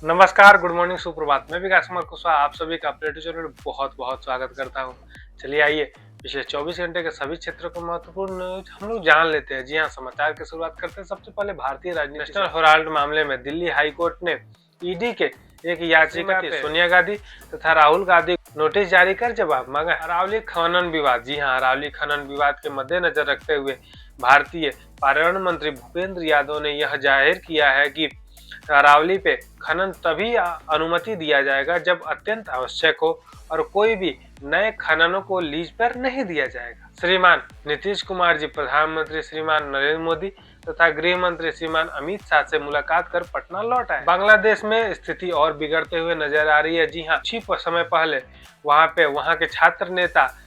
नमस्कार, good morning, सुप्रभात। मैं विकास कुमार कुशवाहा आप सभी का अपने यूट्यूब चैनल में बहुत बहुत स्वागत करता हूं। चलिए आइए पिछले 24 घंटे के सभी क्षेत्रों को महत्वपूर्ण न्यूज हम लोग जान लेते हैं। जी हां, समाचार की शुरुआत करते हैं। सबसे पहले भारतीय राजनीति नेशनल हेराल्ड मामले में दिल्ली हाई कोर्ट ने ईडी के एक याचिका पे सोनिया गांधी तथा राहुल गांधी नोटिस जारी कर जवाब मांगा। अरावली खनन विवाद, जी हाँ, अरावली खनन विवाद के मद्देनजर रखते हुए भारतीय पर्यावरण मंत्री भूपेंद्र यादव ने यह जाहिर किया है कि अरावली पे खनन तभी अनुमति दिया जाएगा जब अत्यंत आवश्यक हो और कोई भी नए खननों को लीज पर नहीं दिया जाएगा। श्रीमान नीतीश कुमार जी प्रधानमंत्री श्रीमान नरेंद्र मोदी तथा गृह मंत्री श्रीमान अमित शाह से मुलाकात कर पटना लौट आए। बांग्लादेश में स्थिति और बिगड़ते हुए नजर आ रही है। जी हाँ, कुछ समय पहले वहाँ के छात्र नेता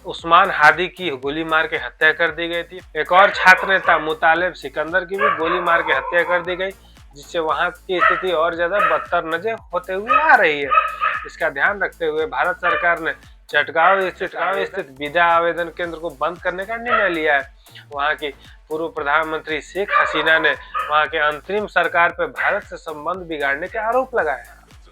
उस्मान हादी की गोली मार के हत्या कर दी गई थी। एक और छात्र नेता मुतालिब सिकंदर की भी गोली मार के हत्या कर दी गई, जिससे वहां की स्थिति और ज्यादा बदतर नजर होते हुए आ रही है। इसका ध्यान रखते हुए भारत सरकार ने चटगांव स्थित विद्या आवेदन केंद्र को बंद करने का निर्णय लिया है। वहां की पूर्व प्रधानमंत्री शेख हसीना ने वहां के अंतरिम सरकार पर भारत से संबंध बिगाड़ने के आरोप लगाए।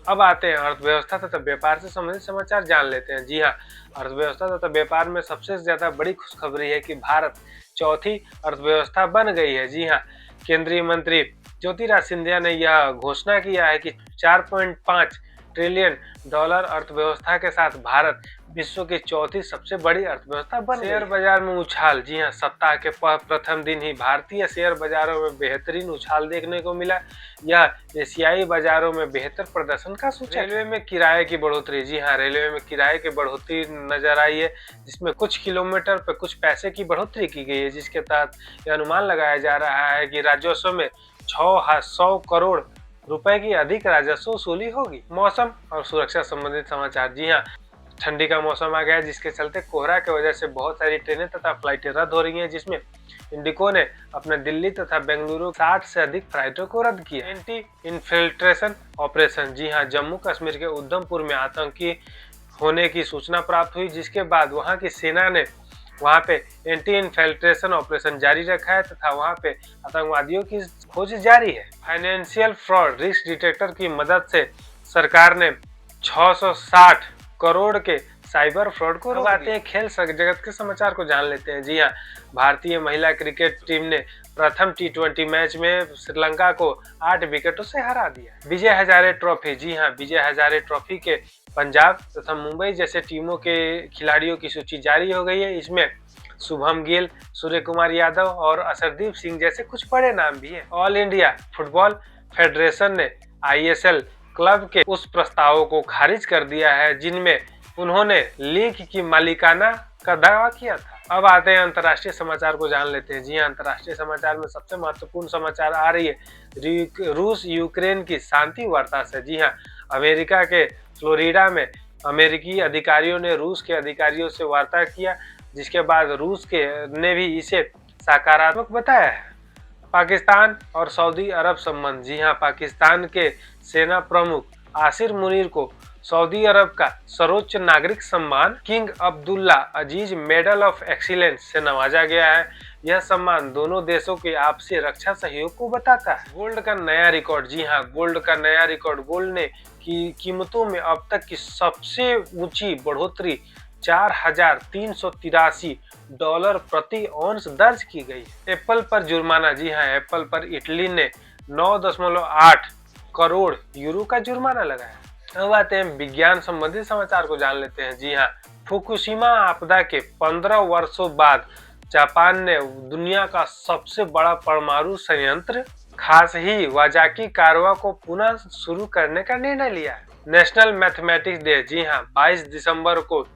अब आते हैं अर्थव्यवस्था तथा व्यापार से संबंधित समाचार जान लेते हैं। जी हाँ, अर्थव्यवस्था तथा व्यापार में सबसे ज्यादा बड़ी खुशखबरी है कि भारत चौथी अर्थव्यवस्था बन गई है। जी हाँ, केंद्रीय मंत्री ज्योतिरादित्य सिंधिया ने यह घोषणा किया है कि 4.5 ट्रिलियन डॉलर अर्थव्यवस्था के साथ भारत विश्व की चौथी सबसे बड़ी अर्थव्यवस्था बन गई। शेयर बाजार में उछाल, जी हाँ, सप्ताह के प्रथम दिन ही भारतीय शेयर बाजारों में बेहतरीन उछाल देखने को मिला। यह एशियाई बाजारों में बेहतर प्रदर्शन का सूचक। रेलवे में किराए की बढ़ोतरी, जी हाँ, रेलवे में किराए की बढ़ोतरी नजर आई है, जिसमें कुछ किलोमीटर पर कुछ पैसे की बढ़ोतरी की गई है, जिसके तहत यह अनुमान लगाया जा रहा है कि राजस्व में 600 करोड़ रुपए की अधिक राजस्व वसूली होगी। मौसम और सुरक्षा संबंधित समाचार, जी हाँ, ठंडी का मौसम आ गया है, जिसके चलते कोहरा की वजह से बहुत सारी ट्रेनें तथा फ्लाइटें रद्द हो रही हैं, जिसमें इंडिगो ने अपने दिल्ली तथा बेंगलुरु 60 से अधिक फ्लाइटों को रद्द किया। एंटी इन्फिल्ट्रेशन ऑपरेशन, जी हाँ, जम्मू कश्मीर के उधमपुर में आतंकी होने की सूचना प्राप्त हुई, जिसके बाद वहां की सेना ने वहां पे एंटी इन्फिल्ट्रेशन ऑपरेशन जारी रखा है तथा वहां पे आतंकवादियों की खोज जारी है। फाइनेंशियल फ्रॉड रिस्क डिटेक्टर की मदद से सरकार ने 660 करोड़ के साइबर फ्रॉड को रोक दिया। खेल जगत के समाचार को जान लेते हैं। जी हाँ, भारतीय महिला क्रिकेट टीम ने प्रथम T20 मैच में श्रीलंका को 8 विकेटों से हरा दिया। विजय हजारे ट्रॉफी, जी हाँ, विजय हजारे ट्रॉफी के पंजाब तथा मुंबई जैसे टीमों के खिलाड़ियों की सूची जारी हो गई है। इसमें शुभम गिल, सूर्य कुमार यादव और असरदीप सिंह जैसे कुछ बड़े नाम भी हैं। ऑल इंडिया फुटबॉल फेडरेशन ने ISL क्लब के उस प्रस्तावों को खारिज कर दिया है जिनमें उन्होंने लीग की मालिकाना का दावा किया था। अब आते हैं अंतर्राष्ट्रीय समाचार को जान लेते हैं। जी हाँ, अंतर्राष्ट्रीय समाचार में सबसे महत्वपूर्ण समाचार आ रही है रूस यूक्रेन की शांति वार्ता से। जी हाँ, अमेरिका के फ्लोरिडा में अमेरिकी अधिकारियों ने रूस के अधिकारियों से वार्ता किया, जिसके बाद रूस के ने भी इसे सकारात्मक बताया है। पाकिस्तान और सऊदी अरब संबंध, जी हाँ, पाकिस्तान के सेना प्रमुख आसिर मुनीर को सऊदी अरब का सर्वोच्च नागरिक सम्मान king Abdullah Aziz medal of excellence से नवाजा गया है। यह सम्मान दोनों देशों के आपसी रक्षा सहयोग को बताता है। गोल्ड का नया रिकॉर्ड, जी हाँ, गोल्ड का नया रिकॉर्ड। गोल्ड ने कीमतों में अब तक की सबसे ऊंची बढ़ोतरी $4,383 प्रति औंस दर्ज की गई। एप्पल पर जुर्माना, जी हाँ, एप्पल पर इटली ने 9.8 करोड़ यूरो का जुर्माना लगाया। अब आते हैं विज्ञान संबंधित समाचार को जान लेते हैं। जी हाँ, फुकुशिमा आपदा के 15 वर्षों बाद जापान ने दुनिया का सबसे बड़ा परमाणु संयंत्र खास ही वाजाकी कारवा को पुनः शुरू करने का निर्णय लिया है। नेशनल मैथमेटिक्स डे, जी हाँ, 22 दिसंबर को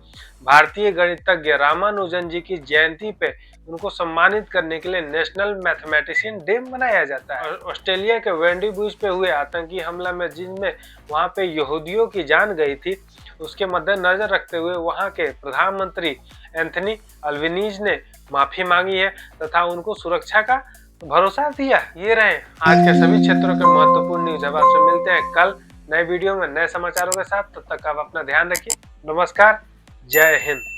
भारतीय गणितज्ञ रामानुजन जी की जयंती पे उनको सम्मानित करने के लिए नेशनल मैथमेटिशियन डे मनाया जाता है। ऑस्ट्रेलिया के वेंडी बीच पे हुए आतंकी हमला में जिनमें वहां पे यहूदियों की जान गई थी, उसके मद्देनजर रखते हुए वहां के प्रधानमंत्री एंथनी अल्बनीज ने माफी मांगी है तथा उनको सुरक्षा का भरोसा दिया। ये रहे आज के सभी क्षेत्रों के महत्वपूर्ण न्यूज। अब आपसे मिलते हैं कल नए वीडियो में नए समाचारों के साथ। तब तक आप अपना ध्यान रखिए। नमस्कार, जय हिंद।